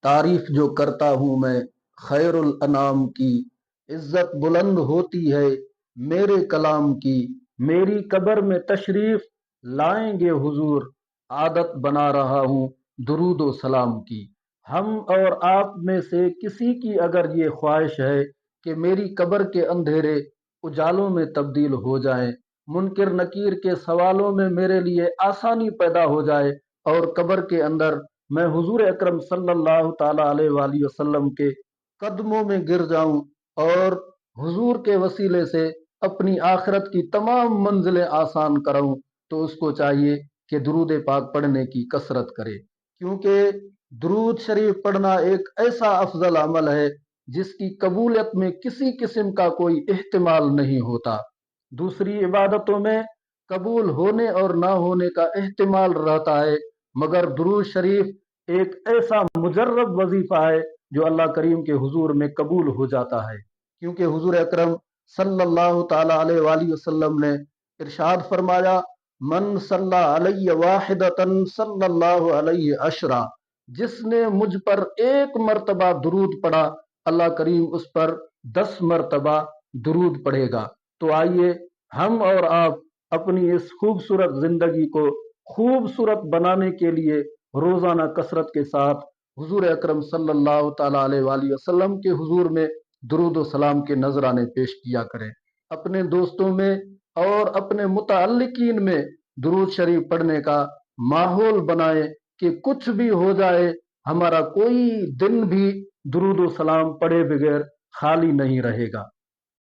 तारीफ जो करता हूँ मैं खैरुल अनाम की, इज्जत बुलंद होती है मेरे कलाम की। मेरी कब्र में तशरीफ लाएंगे हुजूर, आदत बना रहा हूँ दुरूद व सलाम की। हम और आप में से किसी की अगर ये ख्वाहिश है कि मेरी कब्र के अंधेरे उजालों में तब्दील हो जाएं, मुनकिर नकीर के सवालों में मेरे लिए आसानी पैदा हो जाए, और कब्र के अंदर मैं हुजूर अकरम सल्लल्लाहु ताला अलैहि वसल्लम के कदमों में गिर जाऊं और हुजूर के वसीले से अपनी आखिरत की तमाम मंजिलें आसान कराऊं, तो उसको चाहिए कि दुरूद पाक पढ़ने की कसरत करे। क्योंकि दुरूद शरीफ पढ़ना एक ऐसा अफजल अमल है जिसकी कबूलियत में किसी किस्म का कोई इहतिमाल नहीं होता। दूसरी इबादतों में कबूल होने और ना होने का इहतिमाल रहता है, मगर दुरूद शरीफ एक ऐसा मुजर्रब वजीफा है जो अल्लाह करीम के हुजूर में कबूल हो जाता है। क्योंकि हुजूर अकरम सल्लल्लाहु ताला अलैहि वसल्लम ने इरशाद फरमाया, मन सल्ला अलैहि वाहिदतन सल्लल्लाहु अलैहि अशरा, जिसने मुझ पर एक मर्तबा दुरूद पढ़ा, अल्लाह करीम उस पर 10 मर्तबा दुरूद पढ़ेगा। तो आइए हम और आप अपनी इस खूबसूरत जिंदगी को खूबसूरत बनाने के लिए रोजाना कसरत के साथ हुजूर अकरम सल्लल्लाहु ताला अलैहि वसल्लम के हुजूर में दुरूद व सलाम के नजराने पेश किया करें। अपने दोस्तों में और अपने मुतअल्लिकीन में दुरूद शरीफ पढ़ने का माहौल बनाएं कि कुछ भी हो जाए, हमारा कोई दिन भी दुरूद व सलाम पढ़े बगैर खाली नहीं रहेगा।